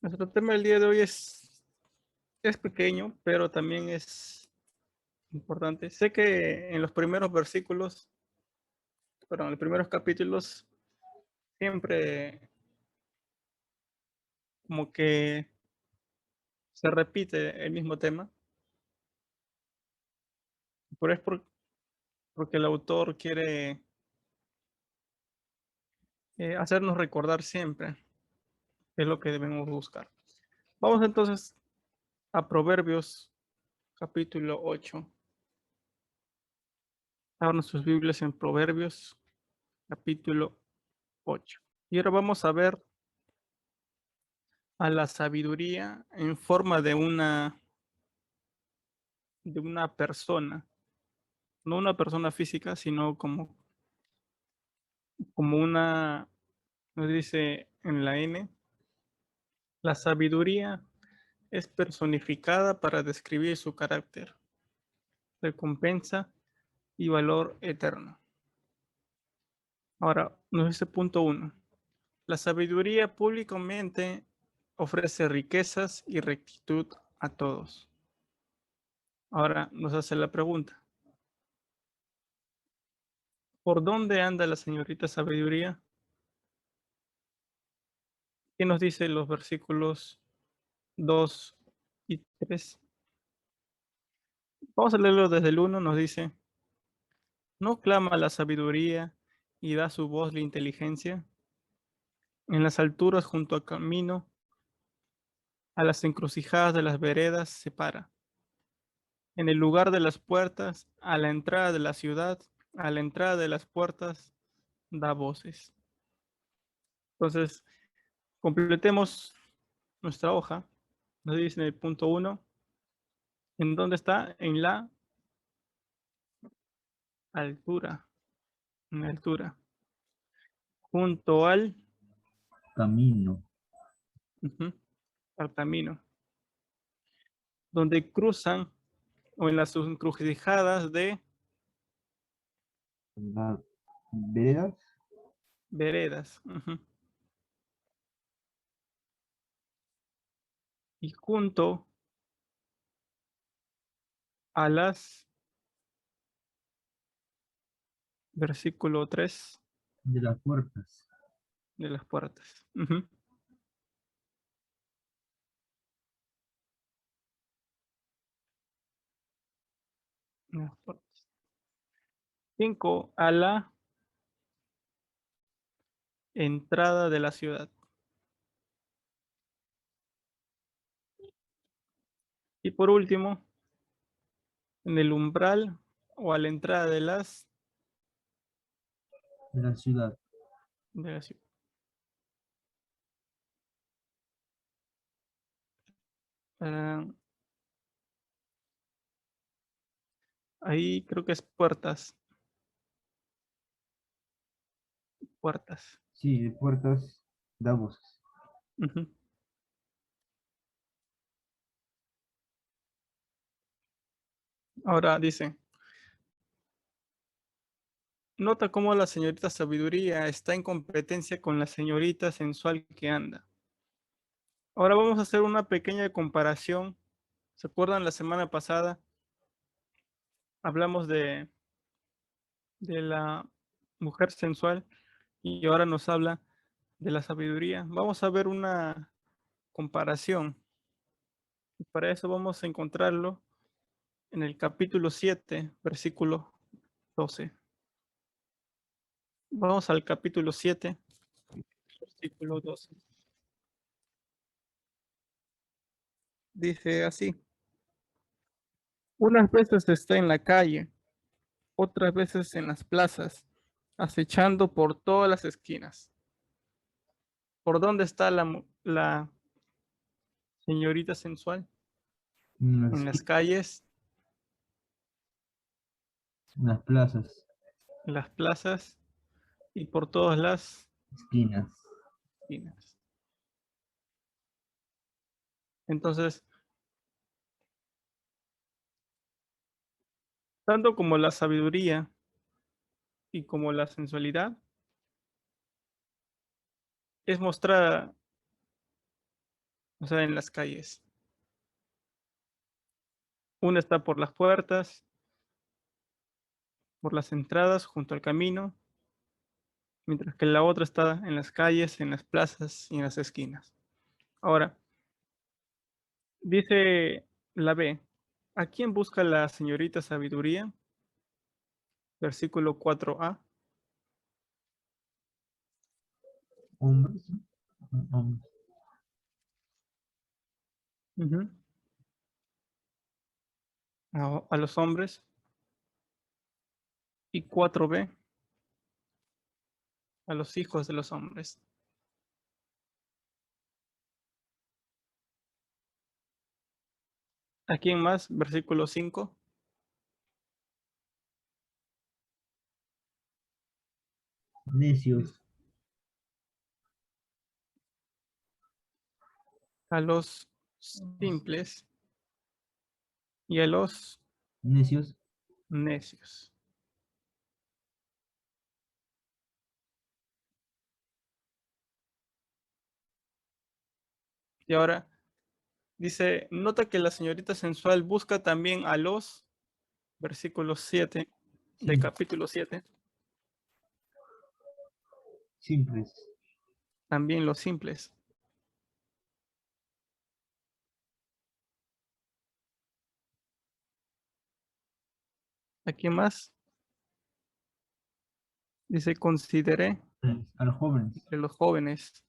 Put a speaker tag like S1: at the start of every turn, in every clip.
S1: Nuestro tema del día de hoy es pequeño, pero también es importante. Sé que en los primeros versículos, perdón, en los primeros capítulos, siempre como que se repite el mismo tema, pero porque el autor quiere hacernos recordar siempre qué es lo que debemos buscar. Vamos entonces a Proverbios capítulo 8. Abran sus Biblias en Proverbios capítulo 8. Y ahora vamos a ver a la sabiduría en forma de una persona, no una persona física, sino como nos dice en la N, la sabiduría es personificada para describir su carácter, recompensa y valor eterno. Ahora, nos dice punto 1. La sabiduría públicamente ofrece riquezas y rectitud a todos. Ahora nos hace la pregunta, ¿por dónde anda la señorita sabiduría? ¿Qué nos dice los versículos 2 y 3? Vamos a leerlo desde el 1, nos dice, ¿no clama la sabiduría y da su voz la inteligencia? En las alturas junto al camino, a las encrucijadas de las veredas se para. En el lugar de las puertas, a la entrada de la ciudad, a la entrada de las puertas, da voces. Entonces, completemos nuestra hoja. Nos dice en el punto 1, ¿en dónde está? En la altura. En la altura. Junto
S2: camino,
S1: ujú, al camino, donde cruzan o en las encrucijadas de
S2: las veredas,
S1: veredas. Ujú. Y junto a las, versículo 3,
S2: de las puertas.
S1: de las puertas. Ujú. Las puertas. 5, a la entrada de la ciudad. Y por último, en el umbral o a la entrada
S2: De la ciudad.
S1: de la ciudad. Ah, ahí creo que es puertas, puertas.
S2: Sí, de puertas da voces.
S1: Ujú. Ahora dice, nota cómo la señorita sabiduría está en competencia con la señorita sensual que anda. Ahora vamos a hacer una pequeña comparación. ¿Se acuerdan la semana pasada? Hablamos de la mujer sensual y ahora nos habla de la sabiduría. Vamos a ver una comparación. Y para eso vamos a encontrarlo en el capítulo 7, versículo 12. Vamos al capítulo 7, versículo 12. Dice así, unas veces está en la calle, otras veces en las plazas, acechando por todas las esquinas. ¿Por dónde está la señorita sensual?
S2: En las,
S1: En las calles,
S2: en las plazas,
S1: en las plazas y por todas las
S2: esquinas.
S1: esquinas. Entonces, tanto como la sabiduría y como la sensualidad es mostrada o sea, en las calles. Una está por las puertas, por las entradas, junto al camino, mientras que la otra está en las calles, en las plazas y en las esquinas. Ahora, dice la B, ¿a quién busca la señorita sabiduría? Versículo 4a.
S2: Hombres, ¿no? Hombres.
S1: Ujú. A los hombres. Y 4b, a los hijos de los hombres. ¿A quién más? Versículo 5.
S2: Necios,
S1: A los simples y a los
S2: necios,
S1: necios. Y ahora dice, nota que la señorita sensual busca también a los, versículo 7 del
S2: sim-
S1: capítulo 7,
S2: simples,
S1: también los simples. ¿A quién más? Dice, consideré
S2: a los jóvenes,
S1: entre los jóvenes,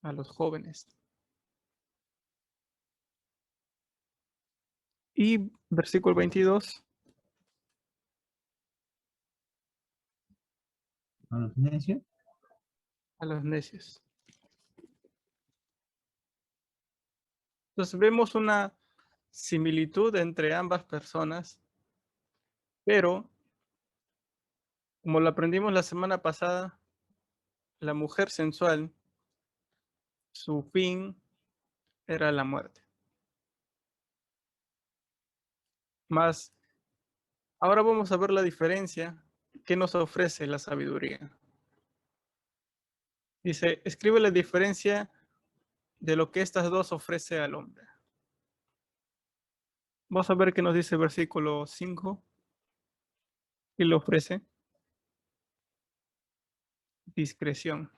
S1: a los jóvenes. Y versículo 22,
S2: a los necios,
S1: a los necios. Entonces vemos una similitud entre ambas personas, pero como lo aprendimos la semana pasada, la mujer sensual, su fin era la muerte. Más, ahora vamos a ver la diferencia que nos ofrece la sabiduría. Dice, escribe la diferencia de lo que estas dos ofrece al hombre. Vamos a ver qué nos dice el versículo 5. Y le ofrece discreción.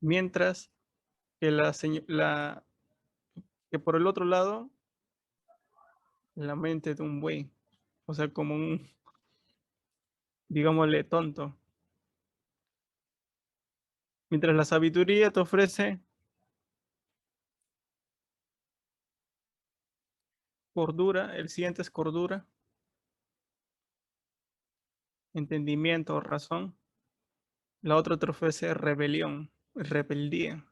S1: Mientras que que por el otro lado, la mente de un buey, o sea, como un, digámosle, tonto. Mientras la sabiduría te ofrece cordura, el siguiente es cordura, entendimiento, razón. La otra te ofrece rebelión, rebeldía.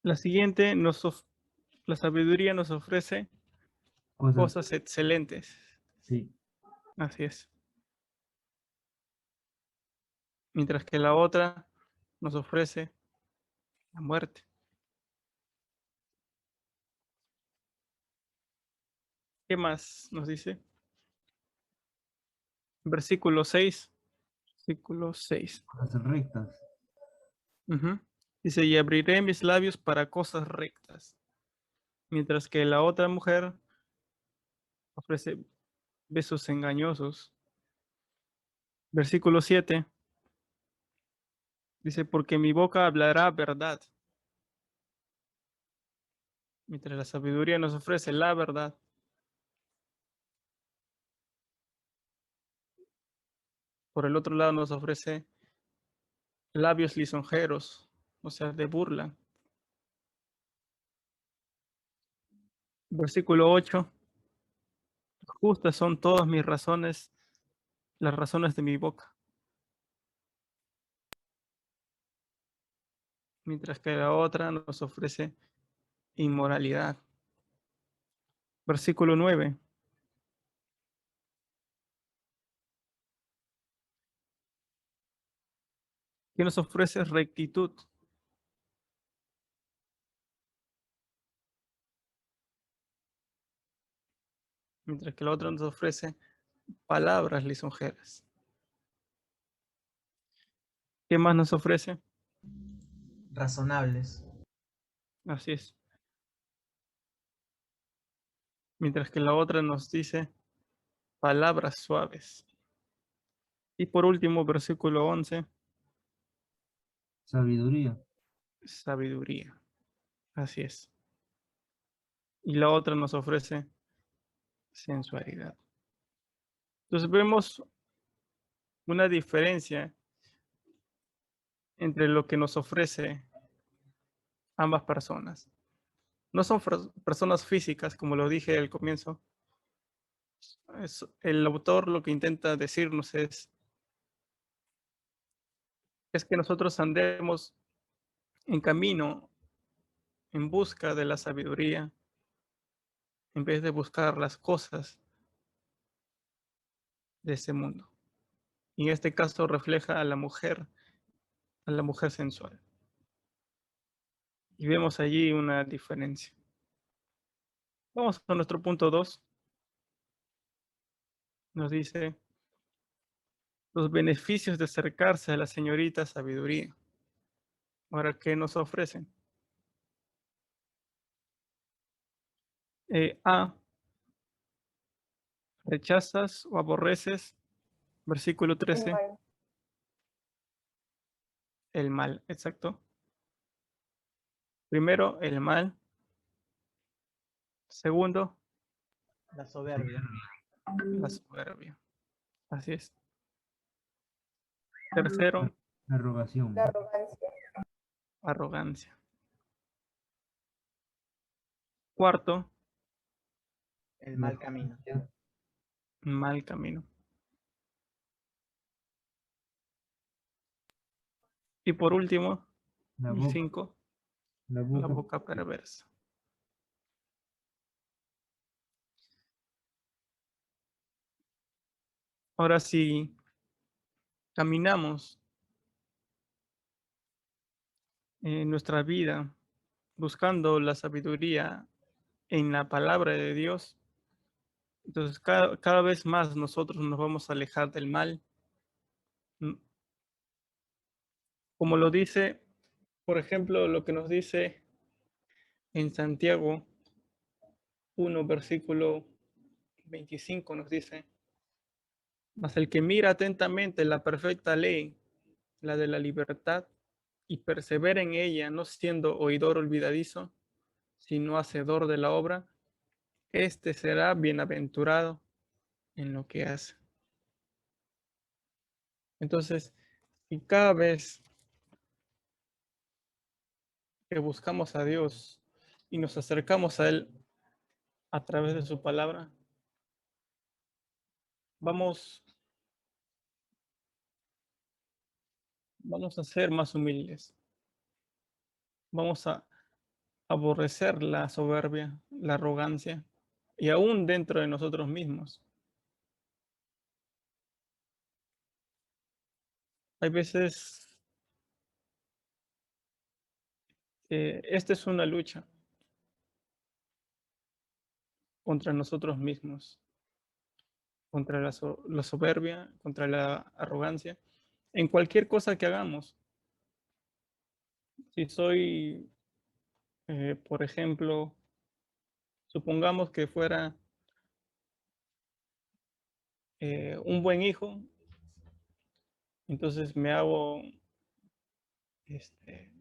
S1: La siguiente, la sabiduría nos ofrece
S2: cosas,
S1: cosas excelentes.
S2: sí,
S1: Así es. Mientras que la otra nos ofrece la muerte. ¿Qué más nos dice? Versículo 6. Versículo 6.
S2: cosas rectas,
S1: Ujú. Dice, y abriré mis labios para cosas rectas. Mientras que la otra mujer ofrece besos engañosos. Versículo 7. Dice, porque mi boca hablará verdad. Mientras la sabiduría nos ofrece la verdad. Por el otro lado nos ofrece labios lisonjeros, o sea, de burla. Versículo 8. Justas son todas mis razones, las razones de mi boca. Mientras que la otra nos ofrece inmoralidad. Versículo 9. Que nos ofrece rectitud. mientras que la otra nos ofrece palabras lisonjeras. ¿Qué más nos ofrece?
S3: Razonables.
S1: Así es. Mientras que la otra nos dice palabras suaves. Y por último, versículo 11,
S2: Sabiduría.
S1: sabiduría. Así es. Y la otra nos ofrece sensualidad. Entonces vemos una diferencia entre lo que nos ofrece ambas personas. No son personas físicas, como lo dije al comienzo. El autor lo que intenta decirnos es que nosotros andemos en camino, en busca de la sabiduría, en vez de buscar las cosas de este mundo. Y en este caso refleja a la mujer sensual. Y vemos allí una diferencia. Vamos a nuestro punto 2. Nos dice los beneficios de acercarse a la señorita sabiduría. Ahora, ¿qué nos ofrecen? A, rechazas o aborreces, versículo 13, el mal, exacto. Primero, el mal. Segundo,
S3: La soberbia.
S1: la soberbia. Así es. Tercero,
S2: Arrogación.
S1: arrogancia. Cuarto,
S3: El mal camino.
S1: mal camino. Y por último,
S2: La
S1: el
S2: boca.
S1: 5,
S2: La
S1: la
S2: boca.
S1: boca perversa. Ahora si caminamos en nuestra vida buscando la sabiduría en la palabra de Dios, entonces cada vez más nosotros nos vamos a alejar del mal. Como lo dice, por ejemplo, lo que nos dice en Santiago 1, versículo 25, nos dice, mas el que mira atentamente la perfecta ley, la de la libertad, y persevera en ella, no siendo oidor olvidadizo, sino hacedor de la obra, este será bienaventurado en lo que hace. Entonces, si cada vez que buscamos a Dios y nos acercamos a Él a través de su palabra, vamos, vamos a ser más humildes. Vamos a aborrecer la soberbia, la arrogancia y aún dentro de nosotros mismos. Hay veces esta es una lucha contra nosotros mismos, contra la soberbia, contra la arrogancia, en cualquier cosa que hagamos. Si soy, por ejemplo, supongamos que fuera un buen hijo, entonces me hago este,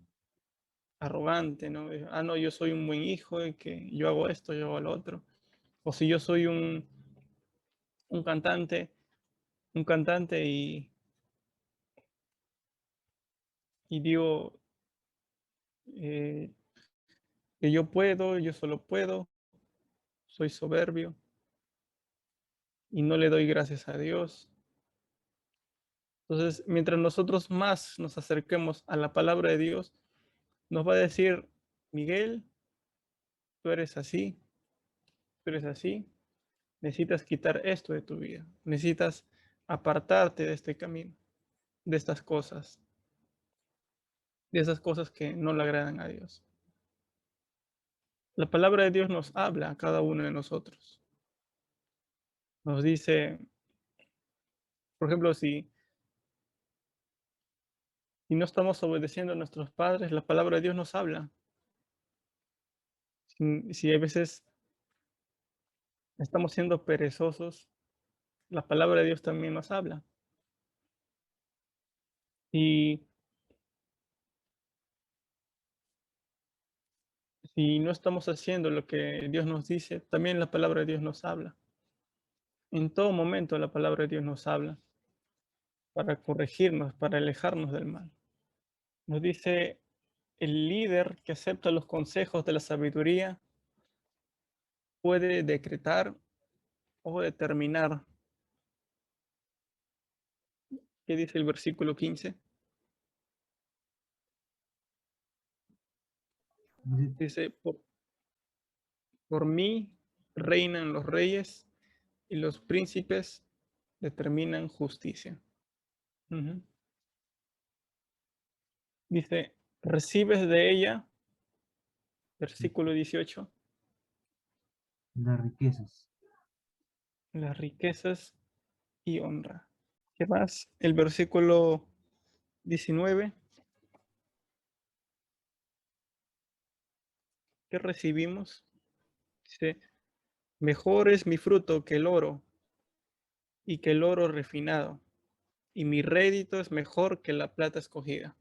S1: arrogante, ¿no? No, yo soy un buen hijo y que yo hago esto, yo hago lo otro. O si yo soy un cantante, un cantante y digo eh, que yo puedo, yo solo puedo, soy soberbio y no le doy gracias a Dios. Entonces, mientras nosotros más nos acerquemos a la palabra de Dios, nos va a decir, Miguel, tú eres así, tú eres así, necesitas quitar esto de tu vida, necesitas apartarte de este camino, de estas cosas, de esas cosas que no le agradan a Dios. La palabra de Dios nos habla a cada uno de nosotros. Nos dice, por ejemplo, si no estamos obedeciendo a nuestros padres, la palabra de Dios nos habla. Si a veces estamos siendo perezosos, la palabra de Dios también nos habla. Y si no estamos haciendo lo que Dios nos dice, también la palabra de Dios nos habla. En todo momento la palabra de Dios nos habla para corregirnos, para alejarnos del mal. Nos dice, el líder que acepta los consejos de la sabiduría puede decretar o determinar. ¿Qué dice el versículo 15?
S2: Dice,
S1: Dice, por mí reinan los reyes y los príncipes determinan justicia. Ujú. Dice, recibes de ella, versículo 18,
S2: las riquezas.
S1: las riquezas y honra. ¿Qué más? El versículo 19, ¿qué recibimos? Dice, mejor es mi fruto que el oro y que el oro refinado, y mi rédito es mejor que la plata escogida.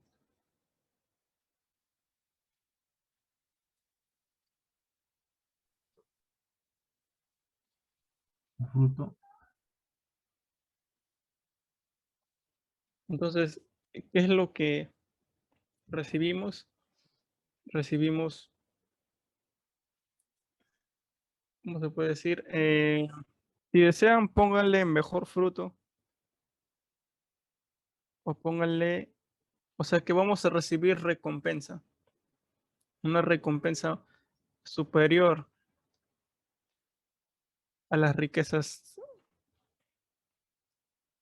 S2: Un fruto.
S1: Entonces, ¿qué es lo que recibimos? Recibimos, ¿cómo se puede decir? Si desean, pónganle mejor fruto o pónganle, o sea que vamos a recibir recompensa, una recompensa superior a las riquezas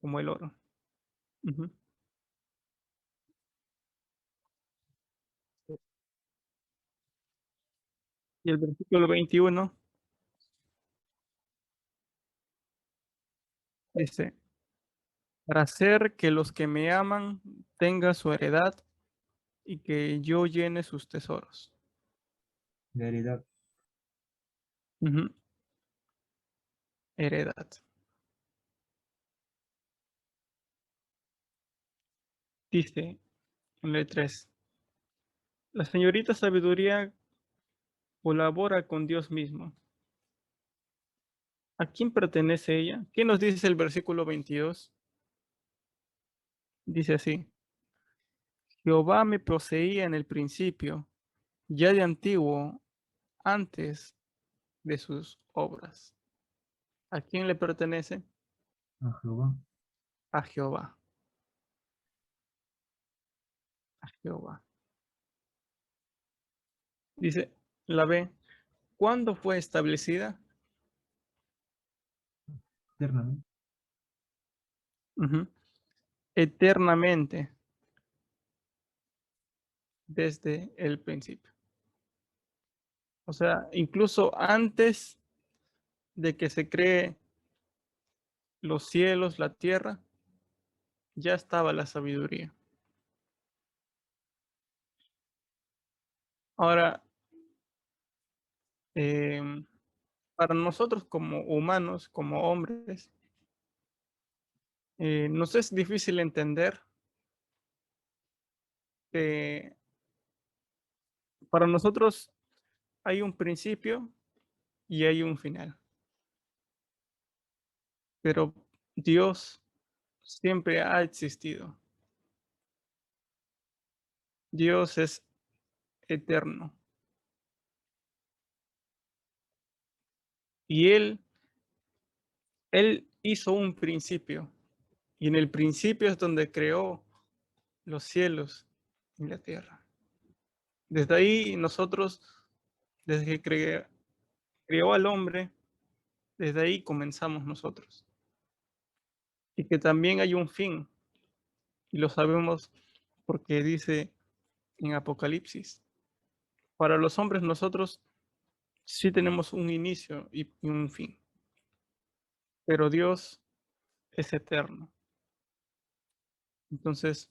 S1: como el oro. Ujú. Y el versículo 21 dice, para hacer que los que me aman tengan su heredad y que yo llene sus tesoros.
S2: La heredad.
S1: Ujú. Heredad. Dice en el 3, la señorita sabiduría colabora con Dios mismo. ¿A quién pertenece ella? ¿Qué nos dice el versículo 22? Dice así, Jehová me poseía en el principio, ya de antiguo, antes de sus obras. ¿A quién le pertenece?
S2: A Jehová.
S1: A Jehová. A Jehová. Dice la B, ¿cuándo fue establecida?
S2: Eternamente.
S1: Ujú. Eternamente, desde el principio. O sea, incluso antes de que se cree los cielos, la tierra, ya estaba la sabiduría. Ahora, em, para nosotros como humanos, como hombres, nos es difícil entender que para nosotros hay un principio y hay un final, pero Dios siempre ha existido. Dios es eterno y Él hizo un principio y en el principio es donde creó los cielos y la tierra. Desde ahí nosotros, desde que creó al hombre, desde ahí comenzamos nosotros. Y que también hay un fin, y lo sabemos porque dice en Apocalipsis, para los hombres nosotros sí tenemos un inicio y un fin. pero Dios es eterno. Entonces,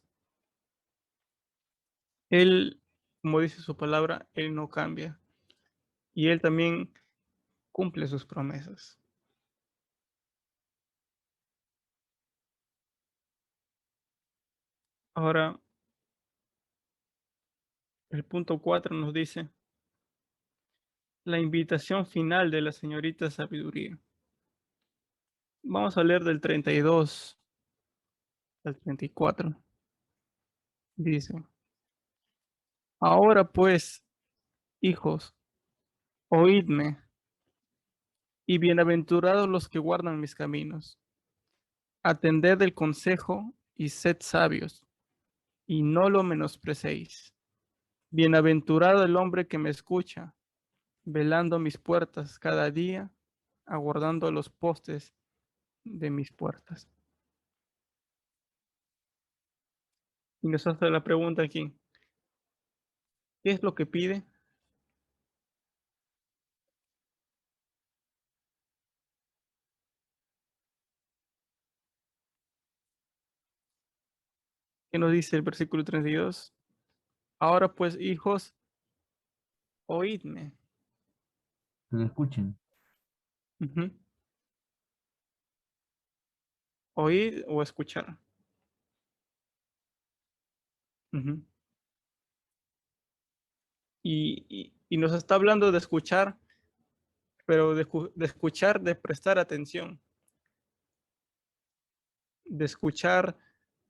S1: Él, como dice su palabra, Él no cambia. Y Él también cumple sus promesas. Ahora, el punto 4 nos dice la invitación final de la señorita Sabiduría. Vamos a leer del 32 al 34. Dice, ahora pues, hijos, oídme, y bienaventurados los que guardan mis caminos. Atended el consejo y sed sabios, y no lo menosprecéis. Bienaventurado el hombre que me escucha, velando mis puertas cada día, aguardando los postes de mis puertas. Y nos hace la pregunta aquí, ¿qué es lo que pide? ¿Qué nos dice el versículo 32? Ahora pues, hijos, oídme.
S2: Que lo escuchen.
S1: Ujú. Oír o escuchar. Ujú. Y nos está hablando de escuchar, pero de escuchar, de prestar atención, de escuchar,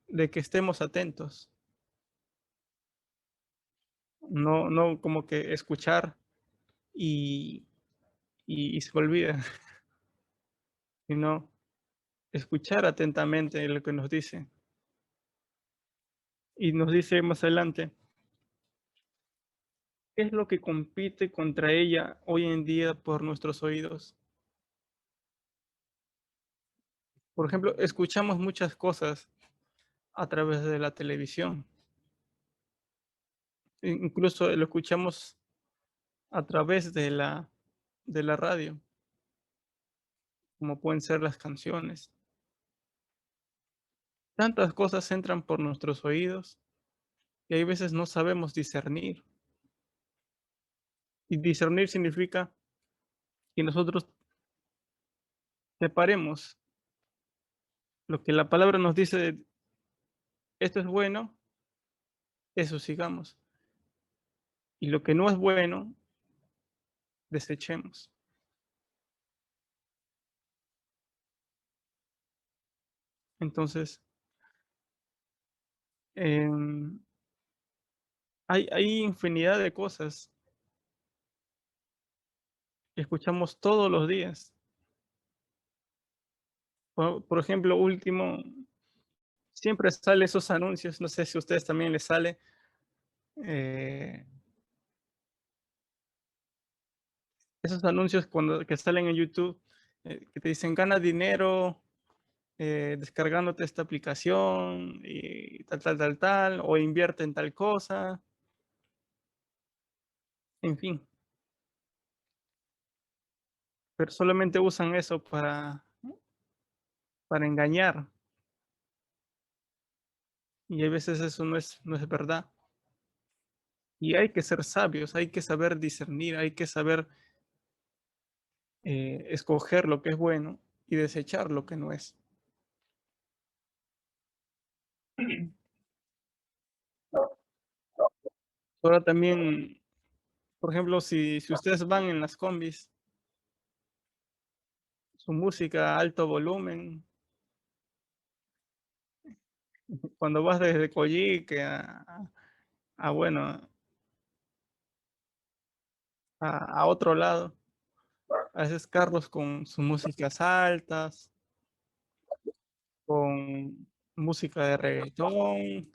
S1: de que estemos atentos. No, no como que escuchar y, y se olvida, sino escuchar atentamente lo que nos dice. Y nos dice más adelante, ¿qué es lo que compite contra ella hoy en día por nuestros oídos? Por ejemplo, escuchamos muchas cosas a través de la televisión. Incluso lo escuchamos a través de la radio, como pueden ser las canciones. Tantas cosas entran por nuestros oídos y hay veces no sabemos discernir. Y discernir significa que nosotros separemos lo que la palabra nos dice, esto es bueno, eso sigamos. Y lo que no es bueno, desechemos. Entonces, em, hay infinidad de cosas que escuchamos todos los días. Por ejemplo, último, siempre sale esos anuncios, no sé si a ustedes también les sale, eh, esos anuncios que salen en YouTube, que te dicen gana dinero descargándote esta aplicación y tal, o invierte en tal cosa, en fin, pero solamente usan eso para engañar y a veces eso no es verdad. Y hay que ser sabios, hay que saber discernir, hay que saber escoger lo que es bueno y desechar lo que no es. Ahora también, por ejemplo, si ustedes van en las combis, su música a alto volumen, cuando vas desde Coyique bueno, a otro lado, a veces carros con sus músicas altas, con música de reggaetón,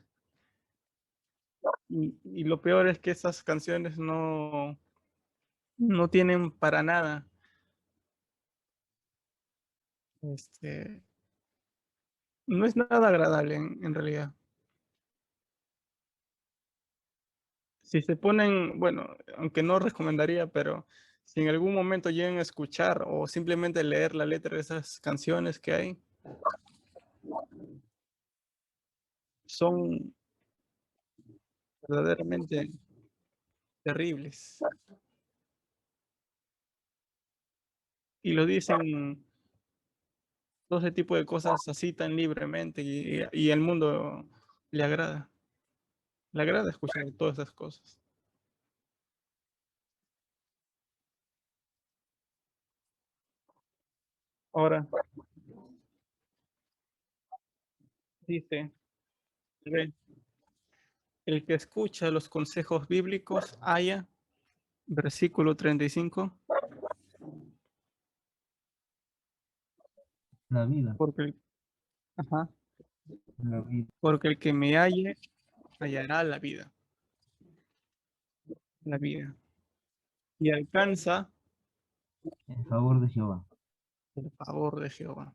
S1: y lo peor es que esas canciones no tienen para nada este, no es nada agradable en realidad. Si se ponen, bueno, aunque no recomendaría, pero Si en algún momento llegan a escuchar o simplemente leer la letra de esas canciones que hay, son verdaderamente terribles. Y lo dicen todo ese tipo de cosas así tan libremente y el mundo le agrada. Le agrada escuchar todas esas cosas. Ahora, dice, ve, el que escucha los consejos bíblicos haya, versículo 35,
S2: La vida,
S1: porque ajá,
S2: la vida,
S1: porque el que me halle hallará la vida, la vida, y alcanza
S2: en favor de Jehová.
S1: el favor de Jehová.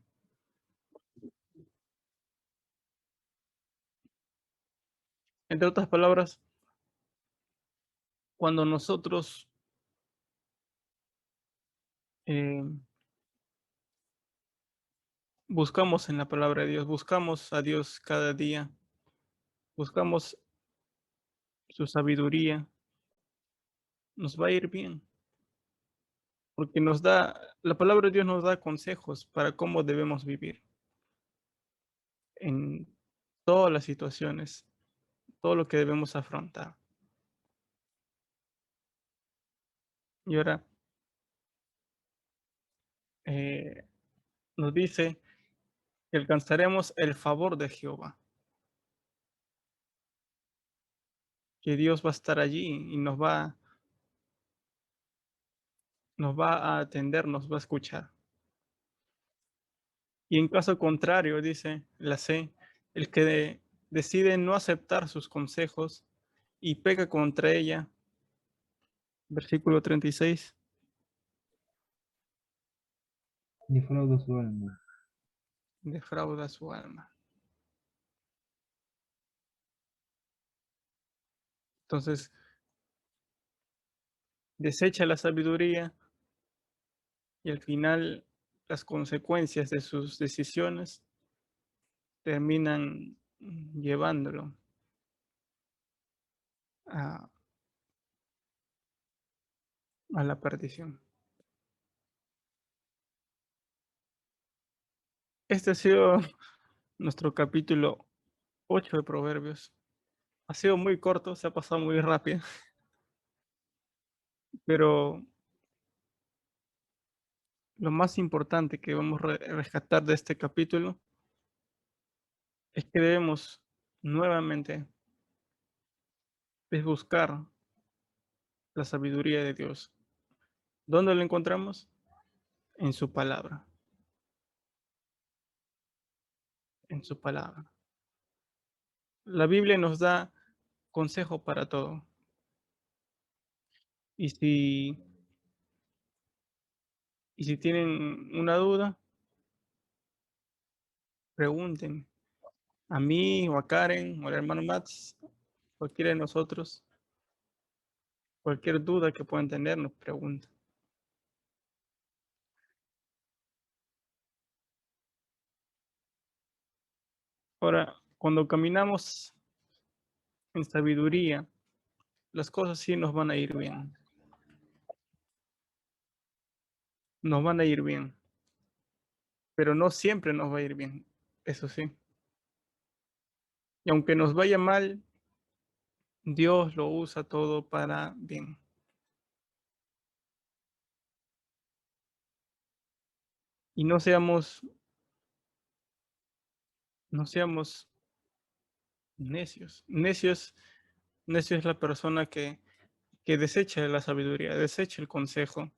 S1: Entre otras palabras, cuando nosotros eh, buscamos en la palabra de Dios, buscamos a Dios cada día, buscamos su sabiduría, nos va a ir bien, porque la palabra de Dios nos da consejos para cómo debemos vivir en todas las situaciones, todo lo que debemos afrontar. Y ahora eh, nos dice que alcanzaremos el favor de Jehová, que Dios va a estar allí y nos va a atender, nos va a escuchar. Y en caso contrario, dice la C, el que decide no aceptar sus consejos y peca contra ella, versículo 36,
S2: Defrauda su alma.
S1: defrauda su alma. Entonces, desecha la sabiduría y al final las consecuencias de sus decisiones terminan llevándolo a, a la perdición. Este ha sido nuestro capítulo 8 de Proverbios. Ha sido muy corto, se ha pasado muy rápido, pero lo más importante que vamos a rescatar de este capítulo es que debemos nuevamente buscar la sabiduría de Dios. ¿Dónde la encontramos? En su palabra. En su palabra. La Biblia nos da consejo para todo. Y si, y si tienen una duda, pregunten a mí o a Karen o al hermano Mats, cualquiera de nosotros, cualquier duda que puedan tener, nos pregunten. Ahora, cuando caminamos en sabiduría, las cosas sí nos van a ir bien. Nos van a ir bien. Pero no siempre nos va a ir bien, eso sí. Y aunque nos vaya mal, Dios lo usa todo para bien. Y no seamos necios. Necio es la persona que desecha la sabiduría, desecha el consejo